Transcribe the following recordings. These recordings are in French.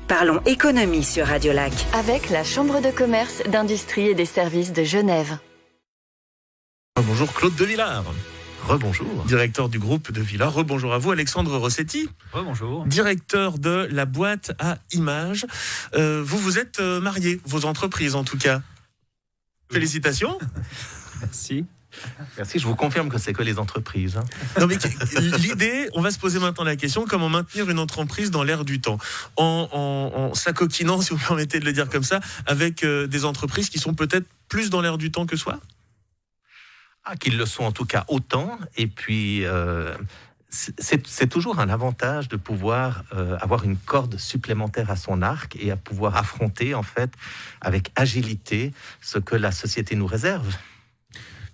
Parlons économie sur Radio Lac. Avec la Chambre de commerce, d'industrie et des services de Genève. Bonjour Claude De Villard. Rebonjour. Directeur du groupe De Villard. Rebonjour à vous Alexandre Rossetti. Rebonjour. Directeur de la boîte à images. Vous êtes mariés, vos entreprises en tout cas. Félicitations. Merci. Merci, je vous confirme que c'est que les entreprises. Non mais l'idée, on va se poser maintenant la question, comment maintenir une entreprise dans l'air du temps en s'acoquinant, si vous permettez de le dire comme ça, avec des entreprises qui sont peut-être plus dans l'air du temps que soi. Qu'ils le sont en tout cas autant. Et puis, c'est toujours un avantage de pouvoir avoir une corde supplémentaire à son arc et à pouvoir affronter en fait avec agilité ce que la société nous réserve.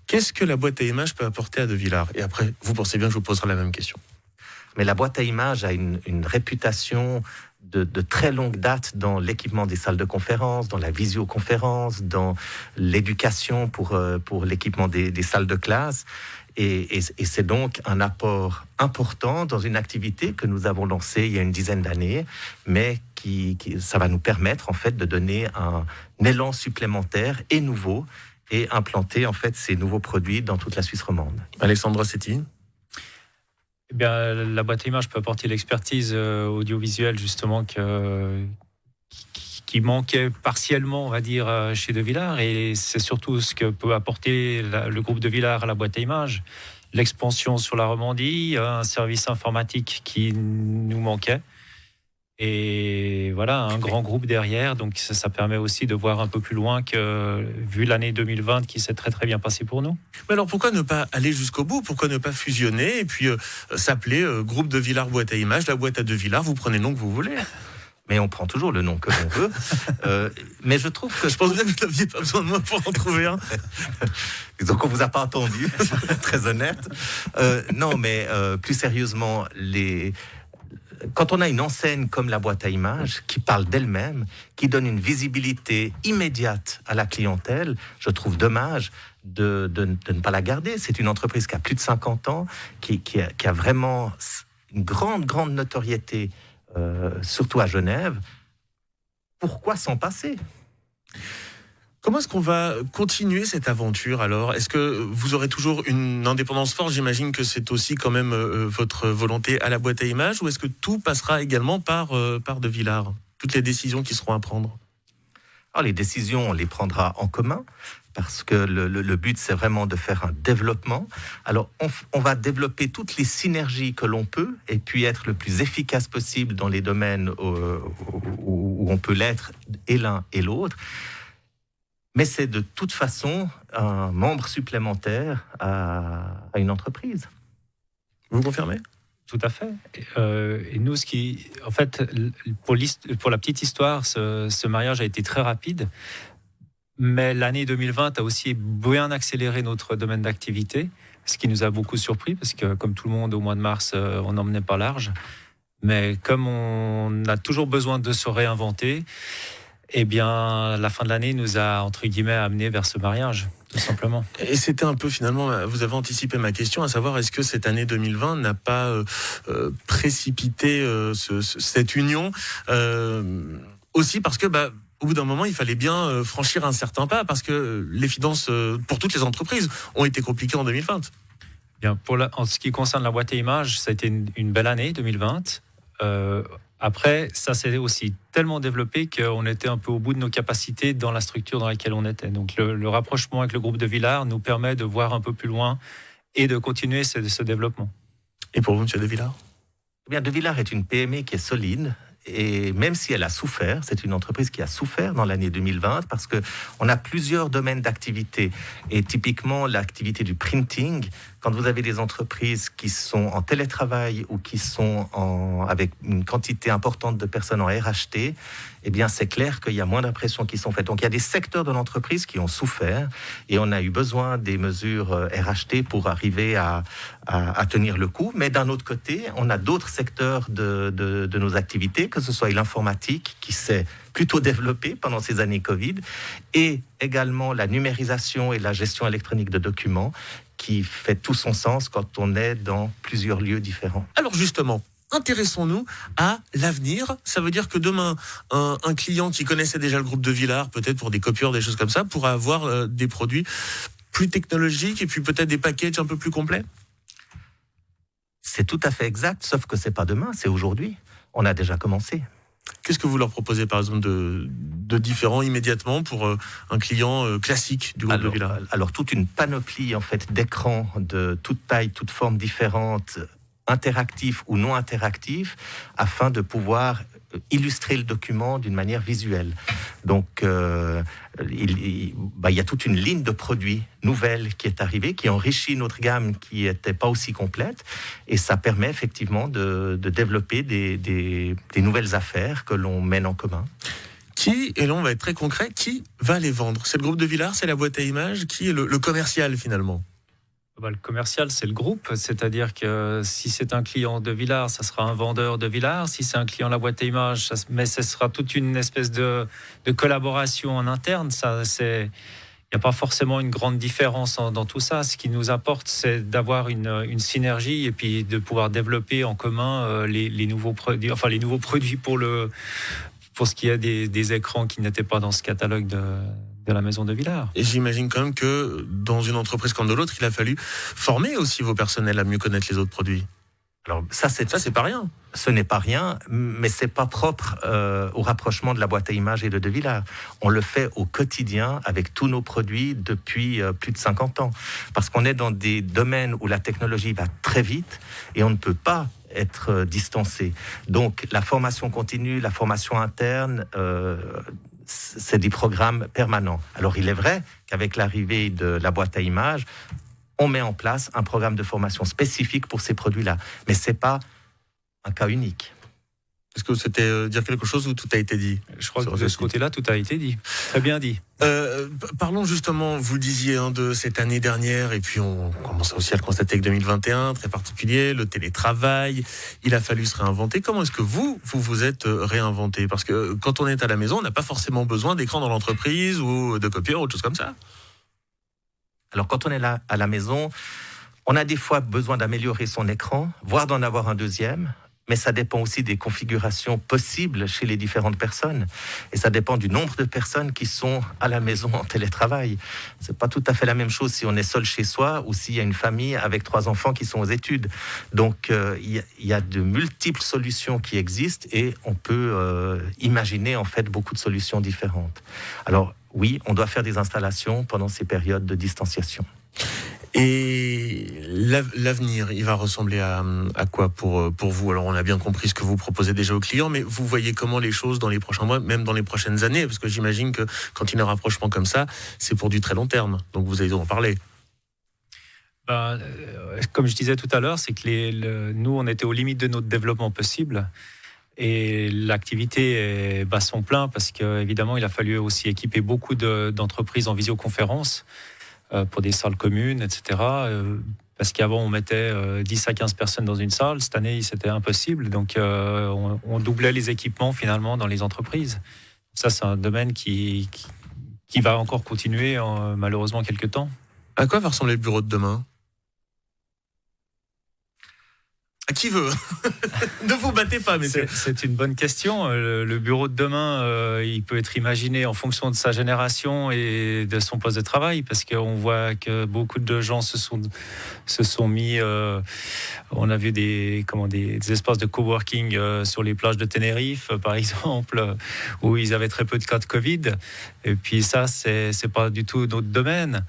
Qu'est-ce que la boîte à images peut apporter à De Villard ? Et après, vous pensez bien que je vous poserai la même question. Mais la boîte à images a une réputation de très longue date dans l'équipement des salles de conférence, dans la visioconférence, dans l'éducation pour l'équipement des salles de classe. Et c'est donc un apport important dans une activité que nous avons lancée il y a une dizaine d'années, mais ça va nous permettre en fait de donner un élan supplémentaire et nouveau et implanter en fait ces nouveaux produits dans toute la Suisse romande. Alexandre Rossetti. Eh bien, la boîte à images peut apporter l'expertise audiovisuelle justement qui manquait partiellement, on va dire, chez De Villard. Et c'est surtout ce que peut apporter le groupe De Villard à la boîte à images. L'expansion sur la Romandie, un service informatique qui nous manquait. Et voilà, un grand groupe derrière, donc ça permet aussi de voir un peu plus loin que, vu l'année 2020 qui s'est très très bien passée pour nous. Mais alors pourquoi ne pas aller jusqu'au bout ? Pourquoi ne pas fusionner et puis s'appeler groupe De Villard boîte à images, la boîte à De Villard, vous prenez le nom que vous voulez. Mais on prend toujours le nom que l'on veut. Mais je trouve que... Je pense bien que vous n'aviez pas besoin de moi pour en trouver un. Donc on vous a pas entendu, très honnête. Non, mais plus sérieusement, quand on a une enseigne comme la boîte à images qui parle d'elle-même, qui donne une visibilité immédiate à la clientèle, je trouve dommage de ne pas la garder. C'est une entreprise qui a plus de 50 ans, qui a vraiment une grande notoriété, surtout à Genève. Pourquoi s'en passer ? Comment est-ce qu'on va continuer cette aventure alors ? Est-ce que vous aurez toujours une indépendance forte ? J'imagine que c'est aussi quand même votre volonté à la boîte à images, ou est-ce que tout passera également par De Villard ? Toutes les décisions qui seront à prendre ? Alors, les décisions, on les prendra en commun, parce que le but, c'est vraiment de faire un développement. Alors, on va développer toutes les synergies que l'on peut, et puis être le plus efficace possible dans les domaines où on peut l'être, et l'un et l'autre. Mais c'est de toute façon un membre supplémentaire à une entreprise. Vous confirmez ? Tout à fait. Et nous, en fait, pour la petite histoire, ce mariage a été très rapide. Mais l'année 2020 a aussi bien accéléré notre domaine d'activité, ce qui nous a beaucoup surpris, parce que comme tout le monde, au mois de mars, on n'emmenait pas large. Mais comme on a toujours besoin de se réinventer, eh bien, la fin de l'année nous a, entre guillemets, amené vers ce mariage, tout simplement. Et c'était un peu, finalement, vous avez anticipé ma question, à savoir, est-ce que cette année 2020 n'a pas précipité cette union aussi parce que, au bout d'un moment, il fallait bien franchir un certain pas, parce que les finances, pour toutes les entreprises, ont été compliquées en 2020. Bien, en ce qui concerne la boîte à images, ça a été une belle année, 2020. Après, ça s'est aussi tellement développé qu'on était un peu au bout de nos capacités dans la structure dans laquelle on était. Donc le rapprochement avec le groupe De Villard nous permet de voir un peu plus loin et de continuer ce développement. Et pour vous, M. De Villard ? Eh bien, De Villard est une PME qui est solide. Et même si elle a souffert, c'est une entreprise qui a souffert dans l'année 2020 parce qu'on a plusieurs domaines d'activité. Et typiquement, l'activité du printing, quand vous avez des entreprises qui sont en télétravail ou qui sont avec une quantité importante de personnes en RHT, eh bien, c'est clair qu'il y a moins d'impressions qui sont faites. Donc, il y a des secteurs de l'entreprise qui ont souffert et on a eu besoin des mesures RHT pour arriver à tenir le coup. Mais d'un autre côté, on a d'autres secteurs de nos activités, que ce soit l'informatique qui s'est plutôt développée pendant ces années Covid et également la numérisation et la gestion électronique de documents qui fait tout son sens quand on est dans plusieurs lieux différents. Alors justement, intéressons-nous à l'avenir. Ça veut dire que demain, un client qui connaissait déjà le groupe de Villars, peut-être pour des copieurs, des choses comme ça, pourra avoir des produits plus technologiques et puis peut-être des packages un peu plus complets. C'est tout à fait exact, sauf que c'est pas demain, c'est aujourd'hui. On a déjà commencé. Qu'est-ce que vous leur proposez, par exemple, de différent immédiatement pour un client classique du groupe de Villars? Alors, toute une panoplie en fait d'écrans de toute taille, toute forme différente, interactifs ou non interactifs, afin de pouvoir illustrer le document d'une manière visuelle. Donc, il y a toute une ligne de produits nouvelle qui est arrivée, qui enrichit notre gamme qui n'était pas aussi complète, et ça permet effectivement de développer des nouvelles affaires que l'on mène en commun. Et là on va être très concret, qui va les vendre? C'est le groupe de Villars, c'est la boîte à images, qui est le commercial finalement? Le commercial, c'est le groupe, c'est-à-dire que si c'est un client de Villars, ça sera un vendeur de Villars. Si c'est un client de la boîte à images, mais ce sera toute une espèce de collaboration en interne. Il n'y a pas forcément une grande différence dans tout ça. Ce qui nous apporte, c'est d'avoir une synergie et puis de pouvoir développer en commun les nouveaux produits, pour ce qui est des écrans qui n'étaient pas dans ce catalogue de la maison de Villars. Et j'imagine quand même que dans une entreprise comme de l'autre, il a fallu former aussi vos personnels à mieux connaître les autres produits. Alors ça c'est pas rien. Ce n'est pas rien, mais c'est pas propre au rapprochement de la boîte à images et de Villars. On le fait au quotidien avec tous nos produits depuis plus de 50 ans. Parce qu'on est dans des domaines où la technologie va très vite et on ne peut pas être distancé. Donc la formation continue, la formation interne, c'est des programmes permanents. Alors il est vrai qu'avec l'arrivée de la boîte à images, on met en place un programme de formation spécifique pour ces produits-là. Mais ce n'est pas un cas unique. Est-ce que c'était dire quelque chose ou tout a été dit? Je crois que de ce côté-là, tout a été dit. Très bien dit. Parlons justement, vous le disiez, de cette année dernière, et puis on commence aussi à le constater que 2021, très particulier, le télétravail, il a fallu se réinventer. Comment est-ce que vous vous êtes réinventé? Parce que quand on est à la maison, on n'a pas forcément besoin d'écran dans l'entreprise ou de copieur ou autre chose comme ça. Alors quand on est là à la maison, on a des fois besoin d'améliorer son écran, voire d'en avoir un deuxième, mais ça dépend aussi des configurations possibles chez les différentes personnes. Et ça dépend du nombre de personnes qui sont à la maison en télétravail. C'est pas tout à fait la même chose si on est seul chez soi ou s'il y a une famille avec 3 enfants qui sont aux études. Donc il y a de multiples solutions qui existent et on peut imaginer en fait beaucoup de solutions différentes. Alors oui, on doit faire des installations pendant ces périodes de distanciation. Et l'avenir, il va ressembler à quoi pour vous? Alors, on a bien compris ce que vous proposez déjà aux clients, mais vous voyez comment les choses dans les prochains mois, même dans les prochaines années? Parce que j'imagine que quand il y a un rapprochement comme ça, c'est pour du très long terme. Donc, vous allez en parler. Comme je disais tout à l'heure, c'est que nous, on était aux limites de notre développement possible. Et l'activité bat son plein parce qu'évidemment, il a fallu aussi équiper beaucoup d'entreprises en visioconférence pour des salles communes, etc. Parce qu'avant, on mettait 10 à 15 personnes dans une salle. Cette année, c'était impossible. Donc, on doublait les équipements finalement dans les entreprises. Ça, c'est un domaine qui va encore continuer malheureusement quelques temps. À quoi va ressembler le bureau de demain? À qui veut? Ne vous battez pas, messieurs. C'est une bonne question. Le bureau de demain, il peut être imaginé en fonction de sa génération et de son poste de travail, parce qu'on voit que beaucoup de gens se sont mis. On a vu des espaces de coworking sur les plages de Tenerife, par exemple, où ils avaient très peu de cas de Covid. Et puis ça, c'est pas du tout notre domaine.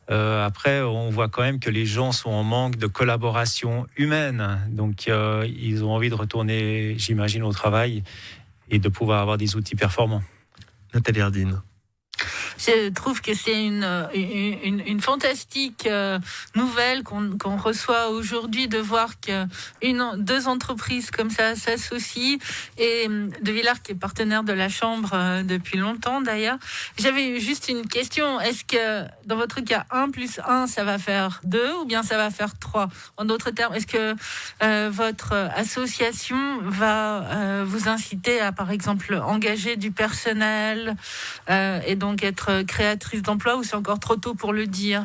Après, on voit quand même que les gens sont en manque de collaboration humaine. Donc, ils ont envie de retourner, j'imagine, au travail et de pouvoir avoir des outils performants. Nathalie Ardine. Je trouve que c'est une fantastique nouvelle qu'on reçoit aujourd'hui, de voir que deux entreprises comme ça s'associent, et de Villars qui est partenaire de la Chambre depuis longtemps d'ailleurs. J'avais juste une question, est-ce que dans votre cas 1 + 1 ça va faire 2 ou bien ça va faire 3? En d'autres termes, est-ce que votre association va vous inciter à par exemple engager du personnel et donc être créatrice d'emploi, ou c'est encore trop tôt pour le dire?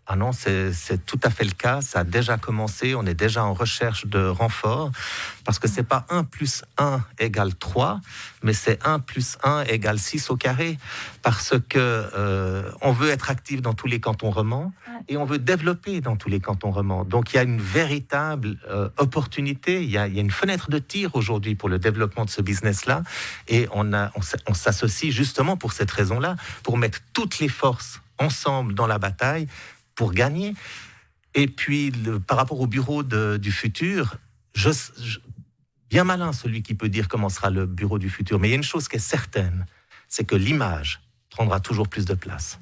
Ah non, c'est tout à fait le cas. Ça a déjà commencé. On est déjà en recherche de renforts parce que c'est pas 1 plus 1 égale 3, mais c'est 1 plus 1 égale 6 au carré parce que on veut être actif dans tous les cantons romans et on veut développer dans tous les cantons romans. Donc il y a une véritable opportunité. Il y a une fenêtre de tir aujourd'hui pour le développement de ce business-là et on s'associe justement pour cette raison-là, pour mettre toutes les forces ensemble dans la bataille pour gagner. Et puis, par rapport au bureau du futur, bien malin celui qui peut dire comment sera le bureau du futur. Mais il y a une chose qui est certaine, c'est que l'image prendra toujours plus de place.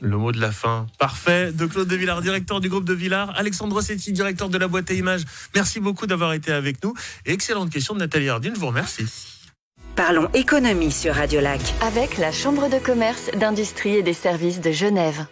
Le mot de la fin, parfait, de Claude de Villars, directeur du groupe de Villars. Alexandre Rossetti, directeur de la boîte à images. Merci beaucoup d'avoir été avec nous. Et excellente question de Nathalie Hardin, je vous remercie. Parlons économie sur Radio Lac. Avec la Chambre de commerce, d'industrie et des services de Genève.